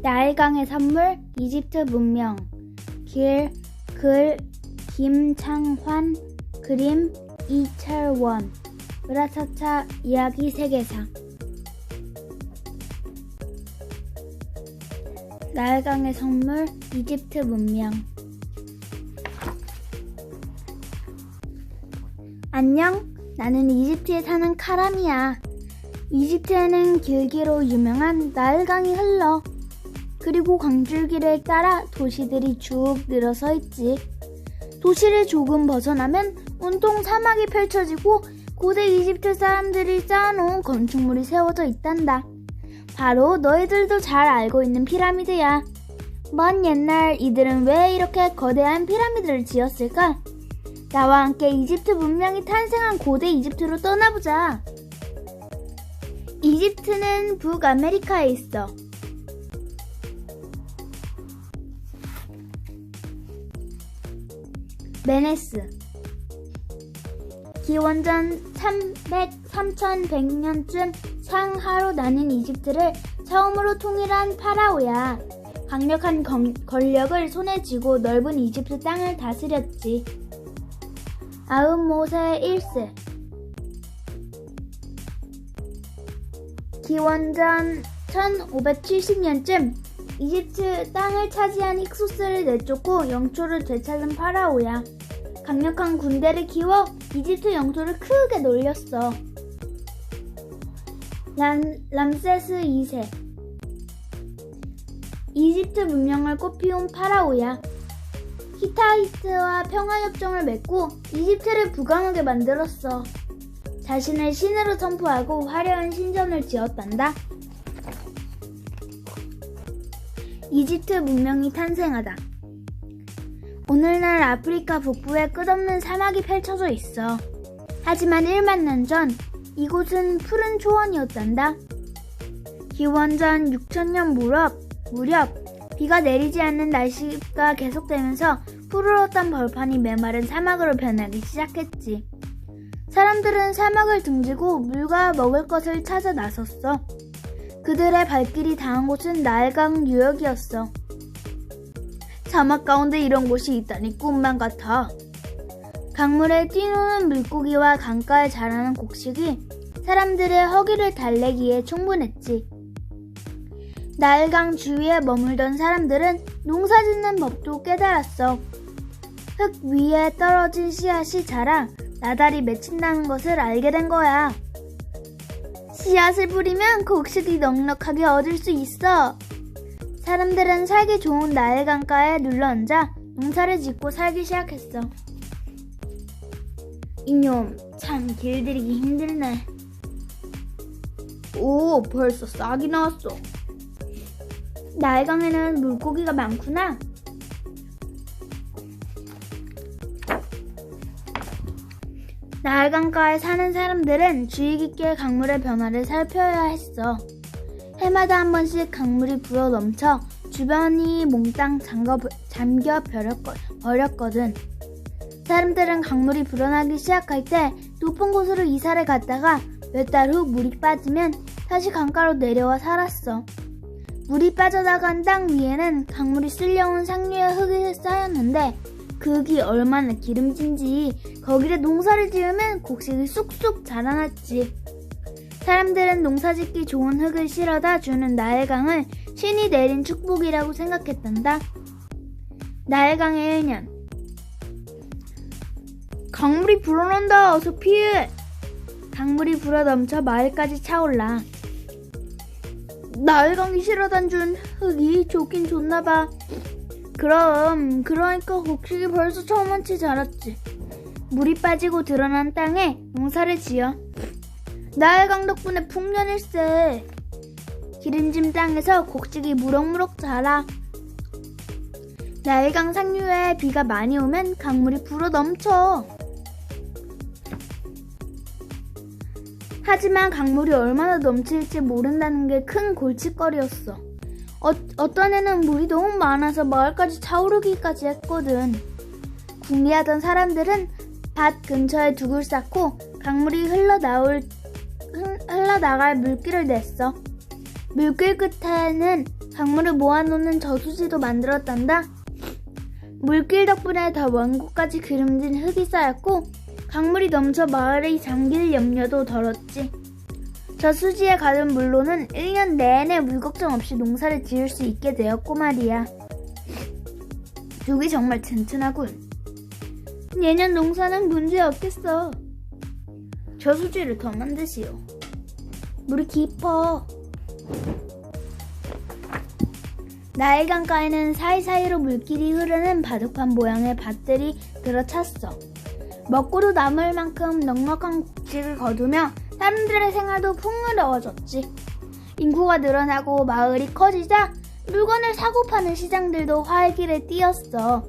나일강의 선물, 이집트 문명. 글, 김창환, 그림, 이철원. 으라차차 이야기 세계사. 나일강의 선물, 이집트 문명. 안녕, 나는 이집트에 사는 카람이야. 이집트에는 길기로 유명한 나일강이 흘러. 그리고 강줄기를 따라 도시들이 쭉 늘어서 있지. 도시를 조금 벗어나면 온통 사막이 펼쳐지고 고대 이집트 사람들이 쌓아놓은 건축물이 세워져 있단다. 바로 너희들도 잘 알고 있는 피라미드야. 먼 옛날 이들은 왜 이렇게 거대한 피라미드를 지었을까? 나와 함께 이집트 문명이 탄생한 고대 이집트로 떠나보자. 이집트는 북아메리카에 있어. 메네스. 기원전 3100년쯤 상하로 나뉜 이집트를 처음으로 통일한 파라오야. 강력한 권력을 손에 쥐고 넓은 이집트 땅을 다스렸지. 아흔모세 1세. 기원전 1570년쯤 이집트 땅을 차지한 힉소스를 내쫓고 영토를 되찾은 파라오야. 강력한 군대를 키워 이집트 영토를 크게 놀렸어. 람세스 2세. 이집트 문명을 꽃피운 파라오야. 히타이트와 평화협정을 맺고 이집트를 부강하게 만들었어. 자신을 신으로 선포하고 화려한 신전을 지었단다. 이집트 문명이 탄생하다. 오늘날 아프리카 북부에 끝없는 사막이 펼쳐져 있어. 하지만 1만 년 전 이곳은 푸른 초원이었단다. 기원전 6000년 무렵 비가 내리지 않는 날씨가 계속되면서 푸르렀던 벌판이 메마른 사막으로 변하기 시작했지. 사람들은 사막을 등지고 물과 먹을 것을 찾아 나섰어. 그들의 발길이 닿은 곳은 나일강 유역이었어. 사막 가운데 이런 곳이 있다니 꿈만 같아. 강물에 뛰노는 물고기와 강가에 자라는 곡식이 사람들의 허기를 달래기에 충분했지. 나일강 주위에 머물던 사람들은 농사짓는 법도 깨달았어. 흙 위에 떨어진 씨앗이 자라 나달이 맺힌다는 것을 알게 된 거야. 씨앗을 뿌리면 곡식이 넉넉하게 얻을 수 있어. 사람들은 살기 좋은 나일강가에 눌러앉아 농사를 짓고 살기 시작했어. 이놈, 참 길들이기 힘들네. 오, 벌써 싹이 나왔어. 나일강에는 물고기가 많구나. 나일강가에 사는 사람들은 주의 깊게 강물의 변화를 살펴야 했어. 해마다 한 번씩 강물이 불어 넘쳐 주변이 몽땅 잠겨 버렸거든. 사람들은 강물이 불어나기 시작할 때 높은 곳으로 이사를 갔다가 몇 달 후 물이 빠지면 다시 강가로 내려와 살았어. 물이 빠져나간 땅 위에는 강물이 쓸려온 상류의 흙이 쌓였는데 그 흙이 얼마나 기름진지 거기에 농사를 지으면 곡식이 쑥쑥 자라났지. 사람들은 농사짓기 좋은 흙을 실어다 주는 나일강을 신이 내린 축복이라고 생각했단다. 나일강의 1년. 강물이 불어난다. 어서 피해. 강물이 불어넘쳐 마을까지 차올라. 나일강이 실어다 준 흙이 좋긴 좋나봐. 그러니까 곡식이 벌써 처음만치 자랐지. 물이 빠지고 드러난 땅에 농사를 지어. 나일강 덕분에 풍년일세. 기름진 땅에서 곡식이 무럭무럭 자라. 나일강 상류에 비가 많이 오면 강물이 불어 넘쳐. 하지만 강물이 얼마나 넘칠지 모른다는 게 큰 골칫거리였어. 어떤 해는 물이 너무 많아서 마을까지 차오르기까지 했거든. 궁리하던 사람들은 밭 근처에 둑을 쌓고 강물이 흘러나갈 물길을 냈어. 물길 끝에는 강물을 모아놓는 저수지도 만들었단다. 물길 덕분에 더 먼 곳까지 기름진 흙이 쌓였고 강물이 넘쳐 마을의 잠길 염려도 덜었지. 저수지에 가둔 물로는 1년 내내 물 걱정 없이 농사를 지을 수 있게 되었고 말이야. 죽이 정말 튼튼하군. 내년 농사는 문제 없겠어. 저수지를 더 만드시오. 물이 깊어. 나일 강가에는 사이사이로 물길이 흐르는 바둑판 모양의 밭들이 들어찼어. 먹고도 남을 만큼 넉넉한 곡식을 거두며 사람들의 생활도 풍요로워졌지. 인구가 늘어나고 마을이 커지자 물건을 사고 파는 시장들도 활기를 띠었어.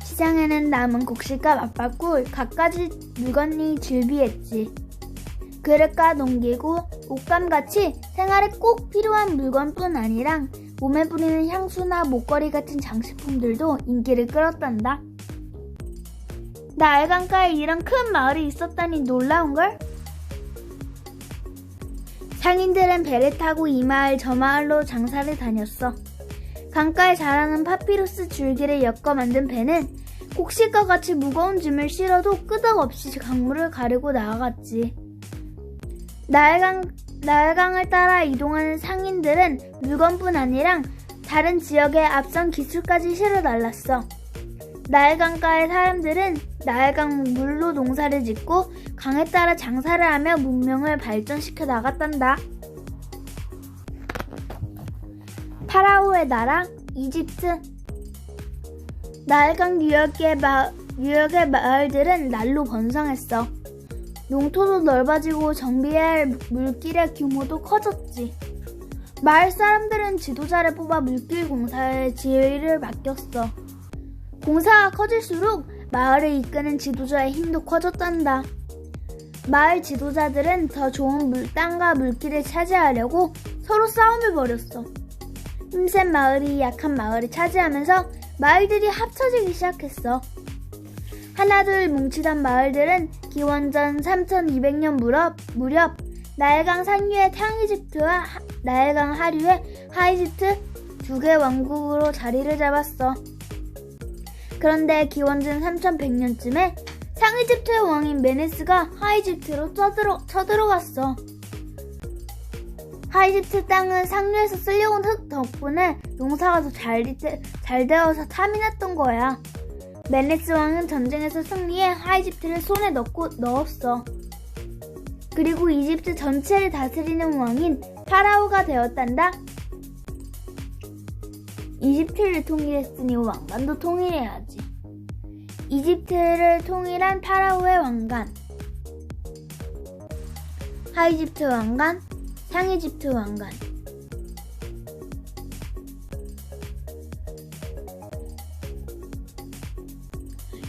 시장에는 남은 곡식과 맛바꿀 갖가지 물건이 즐비했지. 그릇과 농기구, 옷감같이 생활에 꼭 필요한 물건뿐 아니라 몸에 뿌리는 향수나 목걸이 같은 장식품들도 인기를 끌었단다. 나일 강가에 이런 큰 마을이 있었다니 놀라운걸? 상인들은 배를 타고 이 마을 저 마을로 장사를 다녔어. 강가에 자라는 파피루스 줄기를 엮어 만든 배는 곡식과 같이 무거운 짐을 실어도 끄덕없이 강물을 가르고 나아갔지. 나일강을 따라 이동하는 상인들은 물건뿐 아니라 다른 지역의 앞선 기술까지 실어 날랐어. 나일강가의 사람들은 나일강 물로 농사를 짓고 강에 따라 장사를 하며 문명을 발전시켜 나갔단다. 파라오의 나라 이집트. 나일강 유역의 마을들은 날로 번성했어. 농토도 넓어지고 정비해야 할 물길의 규모도 커졌지. 마을 사람들은 지도자를 뽑아 물길 공사에 지휘를 맡겼어. 공사가 커질수록 마을을 이끄는 지도자의 힘도 커졌단다. 마을 지도자들은 더 좋은 땅과 물길을 차지하려고 서로 싸움을 벌였어. 힘센 마을이 약한 마을을 차지하면서 마을들이 합쳐지기 시작했어. 하나둘 뭉치던 마을들은 기원전 3200년 무렵 나일강 상류의 탕이집트와 나일강 하류의 하이집트 두 개 왕국으로 자리를 잡았어. 그런데 기원전 3100년쯤에 상이집트의 왕인 메네스가 하이집트로 쳐들어갔어. 하이집트 땅은 상류에서 쓸려온 흙 덕분에 농사가 더 잘 되어서 탐이 났던 거야. 메네스 왕은 전쟁에서 승리해 하이집트를 손에 넣었어. 그리고 이집트 전체를 다스리는 왕인 파라오가 되었단다. 이집트를 통일했으니 왕관도 통일해야지. 이집트를 통일한 파라오의 왕관. 하이집트 왕관, 상이집트 왕관.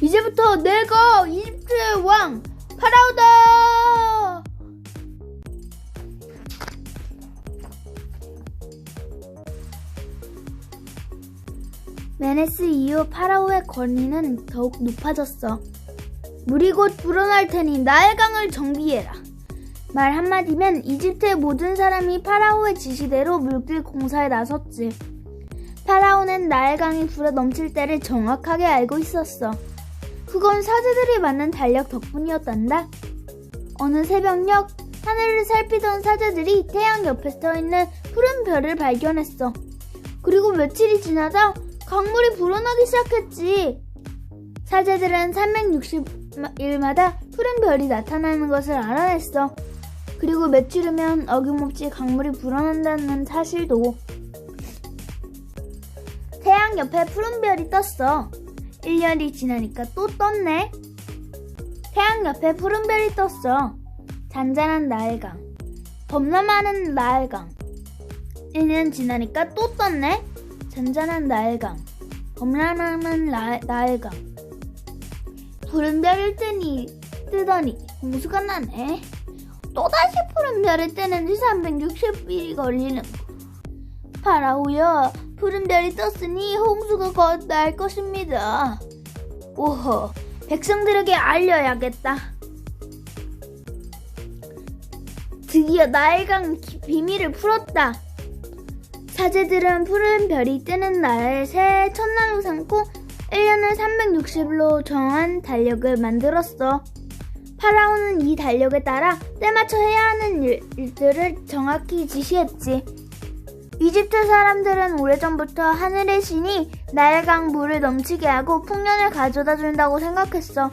이제부터 내가 이집트의 왕 파라오다! 메네스 이후 파라오의 권위는 더욱 높아졌어. 물이 곧 불어날 테니 나일강을 정비해라. 말 한마디면 이집트의 모든 사람이 파라오의 지시대로 물길 공사에 나섰지. 파라오는 나일강이 불어 넘칠 때를 정확하게 알고 있었어. 그건 사제들이 만든 달력 덕분이었단다. 어느 새벽녘 하늘을 살피던 사제들이 태양 옆에 서있는 푸른 별을 발견했어. 그리고 며칠이 지나자 강물이 불어나기 시작했지. 사제들은 360일마다 푸른 별이 나타나는 것을 알아냈어. 그리고 며칠 후면 어김없이 강물이 불어난다는 사실도. 태양 옆에 푸른 별이 떴어. 1년이 지나니까 또 떴네. 태양 옆에 푸른 별이 떴어. 잔잔한 나일강, 겁나 많은 나일강. 1년 지나니까 또 떴네. 잔잔한 나일강, 겁나 많은 나일강. 푸른 별을 뜨더니 홍수가 나네. 또다시 푸른 별을 뜨는지 360일이 걸리는. 파라오여, 푸른 별이 떴으니 홍수가 곧 날 것입니다. 오호, 백성들에게 알려야겠다. 드디어 나일강 비밀을 풀었다. 사제들은 푸른 별이 뜨는 날을 새해 첫날로 삼고 1년을 360일로 정한 달력을 만들었어. 파라오는 이 달력에 따라 때맞춰 해야 하는 일들을 정확히 지시했지. 이집트 사람들은 오래전부터 하늘의 신이 나일강 물을 넘치게 하고 풍년을 가져다 준다고 생각했어.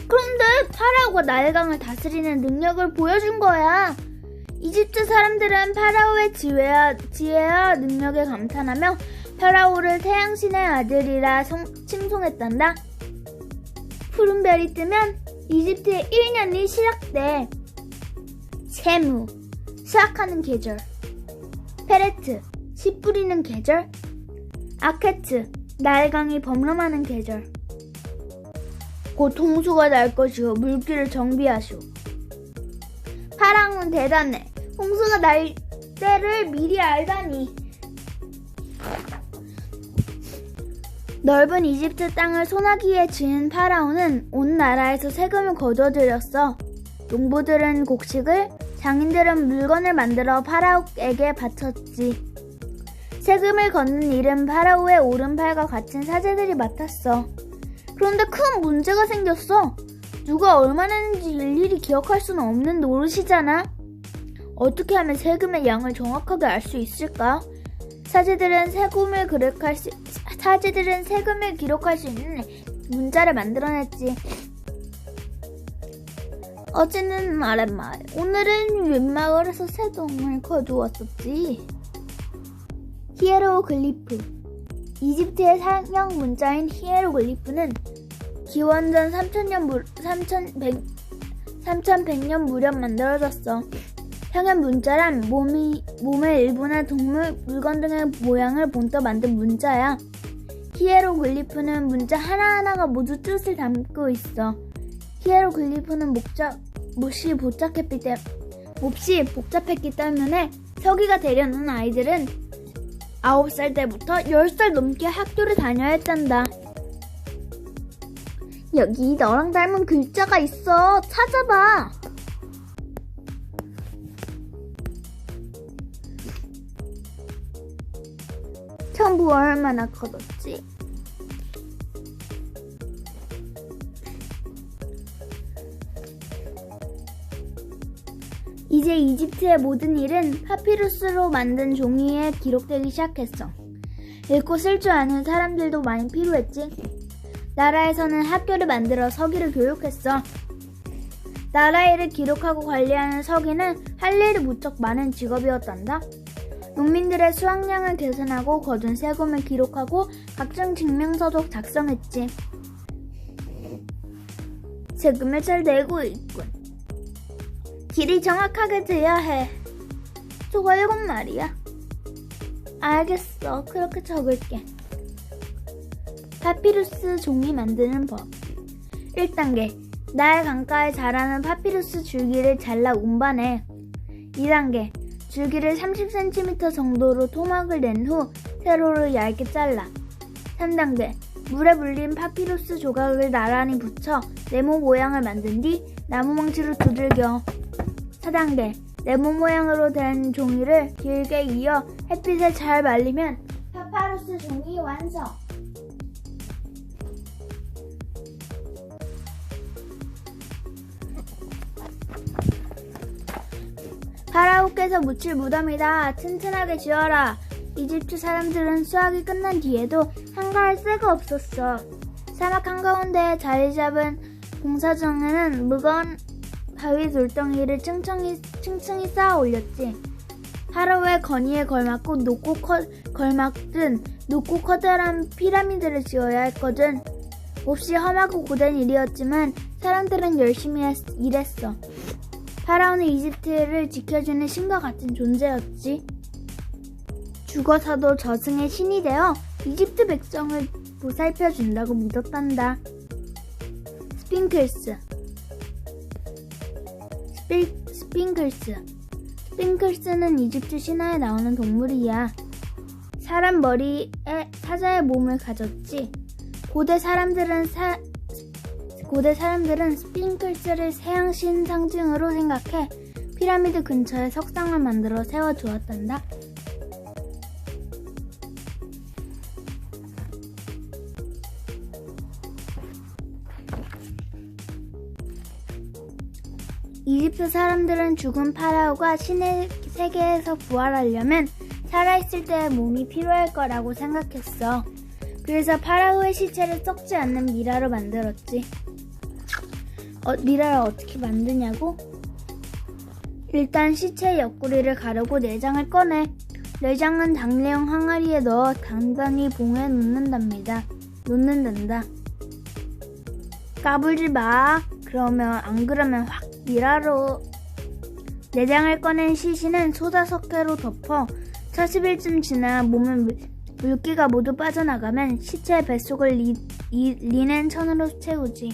그런데 파라오가 나일강을 다스리는 능력을 보여준 거야. 이집트 사람들은 파라오의 지혜와 능력에 감탄하며 파라오를 태양신의 아들이라 칭송했단다. 푸른 별이 뜨면 이집트의 1년이 시작돼. 세무, 수확하는 계절. 페레트, 씨 뿌리는 계절. 아케트, 나일강이 범람하는 계절. 곧 홍수가 날 것이오. 물길을 정비하시오. 파라오는 대단해. 홍수가 날 때를 미리 알다니. 넓은 이집트 땅을 소나기에 지은 파라오는 온 나라에서 세금을 거둬들였어. 농부들은 곡식을, 장인들은 물건을 만들어 파라오에게 바쳤지. 세금을 걷는 일은 파라오의 오른팔과 같은 사제들이 맡았어. 그런데 큰 문제가 생겼어. 누가 얼마나 냈는지 일일이 기억할 수는 없는 노릇이잖아. 어떻게 하면 세금의 양을 정확하게 알 수 있을까? 사제들은 세금을 기록할 수 있는 문자를 만들어냈지. 어제는 아랫마을, 오늘은 윗마을에서 세금을 거두었었지. 히에로글리프. 이집트의 상형 문자인 히에로글리프는 기원전 3100년 무렵 만들어졌어. 상형 문자란 몸의 일부나 동물, 물건 등의 모양을 본떠 만든 문자야. 히에로글리프는 문자 하나하나가 모두 뜻을 담고 있어. 히에로글리프는 몹시 복잡했기 때문에 서기가 되려는 아이들은 9살 때부터 10살 넘게 학교를 다녀야 했단다. 여기 너랑 닮은 글자가 있어. 찾아봐. 첨부 얼마나 커졌지? 이제 이집트의 모든 일은 파피루스로 만든 종이에 기록되기 시작했어. 읽고 쓸 줄 아는 사람들도 많이 필요했지. 나라에서는 학교를 만들어 서기를 교육했어. 나라 일을 기록하고 관리하는 서기는 할 일이 무척 많은 직업이었단다. 농민들의 수확량을 계산하고 거둔 세금을 기록하고 각종 증명서도 작성했지. 세금을 잘 내고 있군. 길이 정확하게 돼야 해. 저거 7마리야. 알겠어. 그렇게 적을게. 파피루스 종이 만드는 법. 1단계. 나일 강가에 자라는 파피루스 줄기를 잘라 운반해. 2단계. 줄기를 30cm 정도로 토막을 낸 후 세로로 얇게 잘라. 3단계. 물에 불린 파피루스 조각을 나란히 붙여 네모 모양을 만든 뒤 나무망치로 두들겨. 4단계. 네모 모양으로 된 종이를 길게 이어 햇빛에 잘 말리면 파피루스 종이 완성. 파라오께서 묻힐 무덤이다. 튼튼하게 지어라. 이집트 사람들은 수확이 끝난 뒤에도 한가할 새가 없었어. 사막 한가운데 자리 잡은 공사장에는 무거운 바위 돌덩이를 층층이 쌓아 올렸지. 파라오의 건의에 걸맞고 높고 커다란 피라미드를 지어야 했거든. 몹시 험하고 고된 일이었지만 사람들은 열심히 일했어. 파라오는 이집트를 지켜주는 신과 같은 존재였지. 죽어서도 저승의 신이 되어 이집트 백성을 보살펴준다고 믿었단다. 스핑클스는 이집트 신화에 나오는 동물이야. 사람 머리에 사자의 몸을 가졌지. 고대 사람들은 스핑클스를 태양신 상징으로 생각해 피라미드 근처에 석상을 만들어 세워주었단다. 이집트 사람들은 죽은 파라오가 신의 세계에서 부활하려면 살아있을 때의 몸이 필요할 거라고 생각했어. 그래서 파라오의 시체를 썩지 않는 미라로 만들었지. 미라를 어떻게 만드냐고? 일단 시체의 옆구리를 가르고 내장을 꺼내. 내장은 당내용 항아리에 넣어 단단히 봉에 놓는단다. 까불지 마. 안 그러면 확 미라로. 내장을 꺼낸 시신은 소다석회로 덮어 40일쯤 지나 몸에 물기가 모두 빠져나가면 시체의 뱃속을 리넨 천으로 채우지.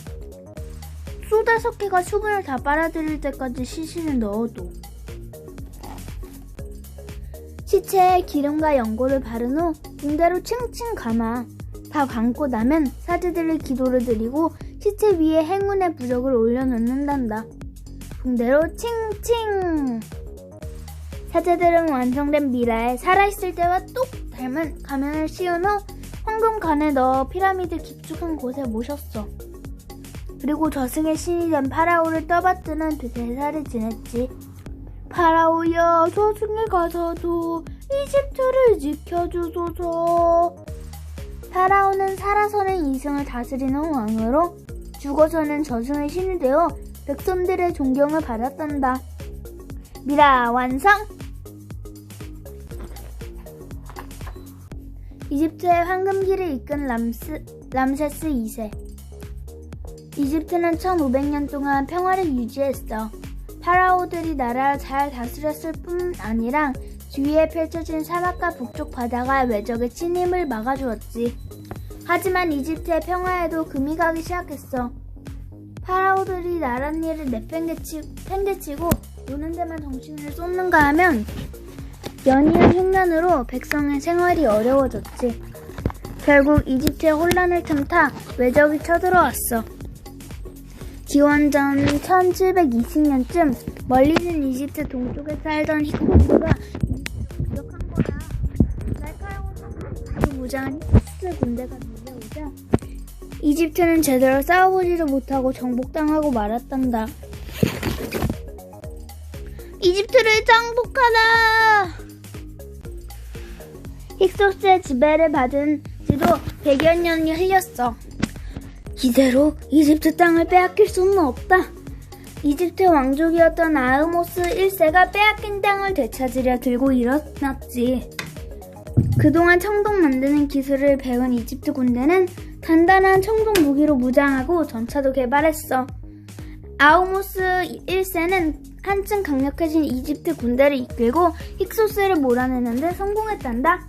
소다석회가 수분을 다 빨아들일 때까지 시신을 넣어도. 시체에 기름과 연고를 바른 후 붕대로 칭칭 감아. 다 감고 나면 사제들이 기도를 드리고 시체 위에 행운의 부적을 올려놓는단다. 붕대로 칭칭. 사제들은 완성된 미라에 살아있을 때와 똑 닮은 가면을 씌운 후 황금 간에 넣어 피라미드 깊숙한 곳에 모셨어. 그리고 저승의 신이 된 파라오를 떠받드는 대사를 지냈지. 파라오여, 저승에 가서도 이집트를 지켜주소서. 파라오는 살아서는 이승을 다스리는 왕으로 죽어서는 저승의 신이 되어 백성들의 존경을 받았단다. 미라 완성! 이집트의 황금기를 이끈 람세스 2세. 이집트는 1500년 동안 평화를 유지했어. 파라오들이 나라를 잘 다스렸을 뿐 아니라 주위에 펼쳐진 사막과 북쪽 바다가 외적의 침입을 막아주었지. 하지만 이집트의 평화에도 금이 가기 시작했어. 파라오들이 나란 일을 내팽개치고 노는 데만 정신을 쏟는가 하면 연이은 흉년으로 백성의 생활이 어려워졌지. 결국 이집트의 혼란을 틈타 외적이 쳐들어왔어. 기원전 1720년쯤 멀리 있는 이집트 동쪽에 살던 히코스가 이집트를 공격한 거야. 날카로운 무장한 히코스 군대가 밀려오자 이집트는 제대로 싸워보지도 못하고 정복당하고 말았단다. 이집트를 정복하라! 힉소스의 지배를 받은 지도 100여 년이 흘렸어. 이대로 이집트 땅을 빼앗길 수는 없다. 이집트 왕족이었던 아흐모스 1세가 빼앗긴 땅을 되찾으려 들고 일어났지. 그동안 청동 만드는 기술을 배운 이집트 군대는 단단한 청동 무기로 무장하고 전차도 개발했어. 아흐모스 1세는 한층 강력해진 이집트 군대를 이끌고 힉소스를 몰아내는데 성공했단다.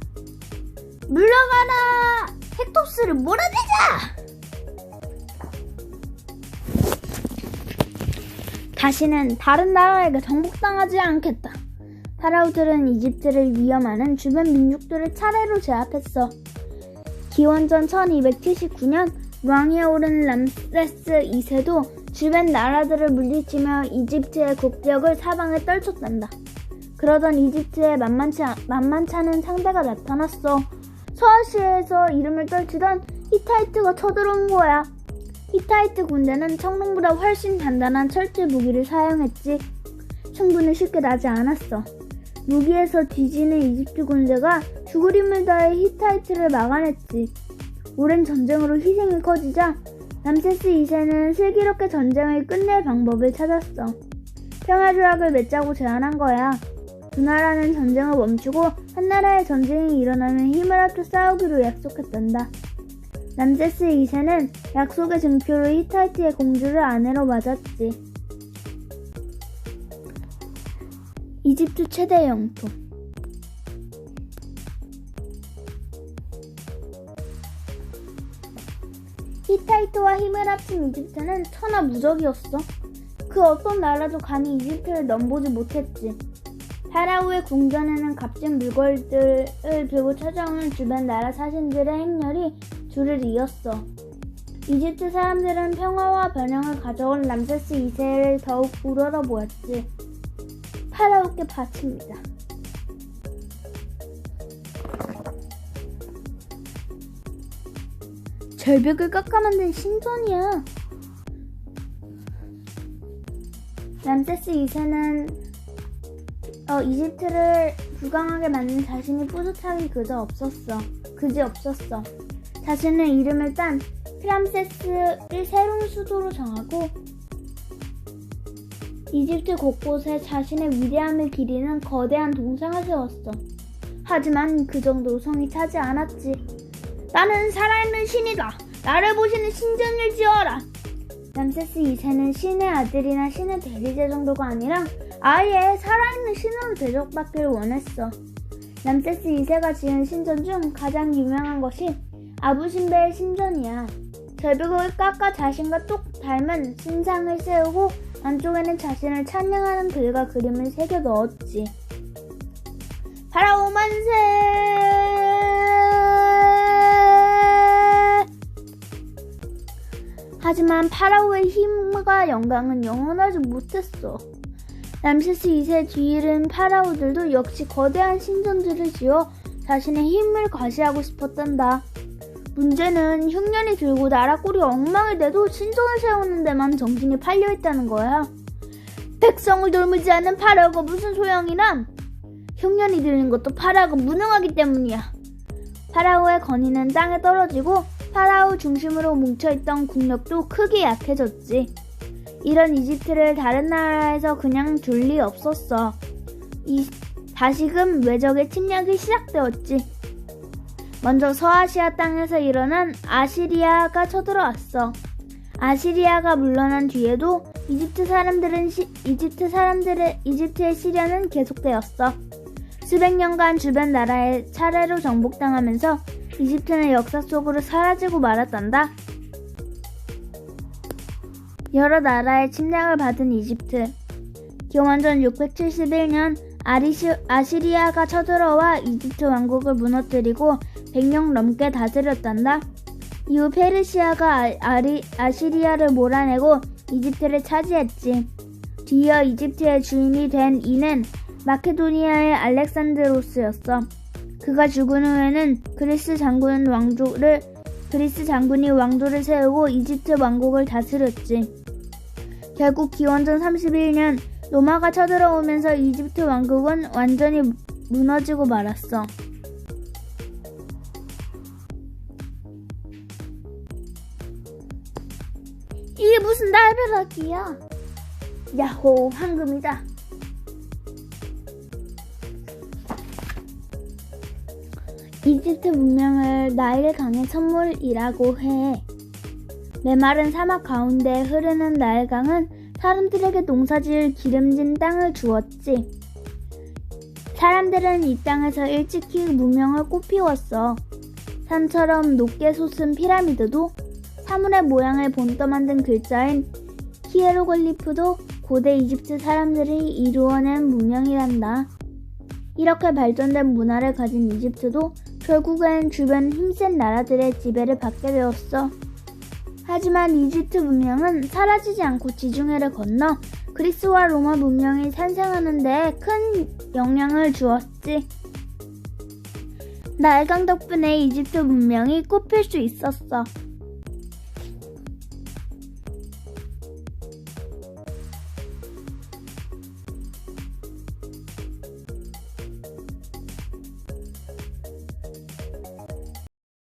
물러가라! 힉소스를 몰아내자! 다시는 다른 나라에게 정복당하지 않겠다. 파라오들은 이집트를 위협하는 주변 민족들을 차례로 제압했어. 기원전 1279년 왕위에 오른 람세스 2세도 주변 나라들을 물리치며 이집트의 국력을 사방에 떨쳤단다. 그러던 이집트에 만만치 않은 상대가 나타났어. 서아시아에서 이름을 떨치던 히타이트가 쳐들어온 거야. 히타이트 군대는 청동보다 훨씬 단단한 철제 무기를 사용했지. 충분히 쉽게 나지 않았어. 무기에서 뒤지는 이집트 군대가 죽을 힘을 다해 히타이트를 막아냈지. 오랜 전쟁으로 희생이 커지자 람세스 2세는 슬기롭게 전쟁을 끝낼 방법을 찾았어. 평화조약을 맺자고 제안한 거야. 두 나라는 전쟁을 멈추고 한 나라의 전쟁이 일어나면 힘을 합쳐 싸우기로 약속했단다. 람세스 2세는 약속의 증표로 히타이트의 공주를 아내로 맞았지. 이집트 최대 영토. 히타이트와 힘을 합친 이집트는 천하무적이었어. 그 어떤 나라도 감히 이집트를 넘보지 못했지. 파라오의 궁전에는 값진 물건들을 들고 찾아오는 주변 나라 사신들의 행렬이 줄을 이었어. 이집트 사람들은 평화와 번영을 가져온 람세스 2세를 더욱 우러러 보았지. 파라오께 바칩니다. 절벽을 깎아 만든 신전이야. 람세스 2세는 이집트를 불강하게 만든 자신이 뿌듯하기 그지 없었어. 자신의 이름을 딴 프람세스를 새로운 수도로 정하고 이집트 곳곳에 자신의 위대함을 기리는 거대한 동상을 세웠어. 하지만 그 정도로 성이 차지 않았지. 나는 살아있는 신이다. 나를 보시는 신전을 지어라. 람세스 2세는 신의 아들이나 신의 대리자 정도가 아니라 아예 살아있는 신으로 대접받기를 원했어. 람세스 2세가 지은 신전 중 가장 유명한 것이 아부신베의 신전이야. 절벽을 깎아 자신과 똑 닮은 신상을 세우고 안쪽에는 자신을 찬양하는 글과 그림을 새겨 넣었지. 파라오 만세! 하지만 파라오의 힘과 영광은 영원하지 못했어. 람세스 2세 뒤이른 파라오들도 역시 거대한 신전들을 지어 자신의 힘을 과시하고 싶었단다. 문제는 흉년이 들고 나라 꼴이 엉망이 돼도 신전을 세우는 데만 정신이 팔려있다는 거야. 백성을 돌보지 않는 파라오가 무슨 소용이나? 흉년이 드는 것도 파라오가 무능하기 때문이야. 파라오의 권위는 땅에 떨어지고 파라오 중심으로 뭉쳐있던 국력도 크게 약해졌지. 이런 이집트를 다른 나라에서 그냥 둘 리 없었어. 다시금 외적의 침략이 시작되었지. 먼저 서아시아 땅에서 일어난 아시리아가 쳐들어왔어. 아시리아가 물러난 뒤에도 이집트의 시련은 계속되었어. 수백 년간 주변 나라에 차례로 정복당하면서 이집트는 역사 속으로 사라지고 말았단다. 여러 나라의 침략을 받은 이집트. 기원전 671년 아시리아가 쳐들어와 이집트 왕국을 무너뜨리고 100년 넘게 다스렸단다. 이후 페르시아가 아시리아를 몰아내고 이집트를 차지했지. 뒤이어 이집트의 주인이 된 이는 마케도니아의 알렉산드로스였어. 그가 죽은 후에는 그리스 장군이 왕조를 세우고 이집트 왕국을 다스렸지. 결국 기원전 31년 로마가 쳐들어오면서 이집트 왕국은 완전히 무너지고 말았어. 이게 무슨 날벼락이야? 야호, 황금이다. 이집트 문명을 나일강의 선물이라고 해. 메마른 사막 가운데 흐르는 나일강은 사람들에게 농사지을 기름진 땅을 주었지. 사람들은 이 땅에서 일찍이 문명을 꽃피웠어. 산처럼 높게 솟은 피라미드도, 사물의 모양을 본떠 만든 글자인 히에로글리프도 고대 이집트 사람들이 이루어낸 문명이란다. 이렇게 발전된 문화를 가진 이집트도 결국엔 주변 힘센 나라들의 지배를 받게 되었어. 하지만 이집트 문명은 사라지지 않고 지중해를 건너 그리스와 로마 문명이 탄생하는 데 큰 영향을 주었지. 나일강 덕분에 이집트 문명이 꽃필 수 있었어.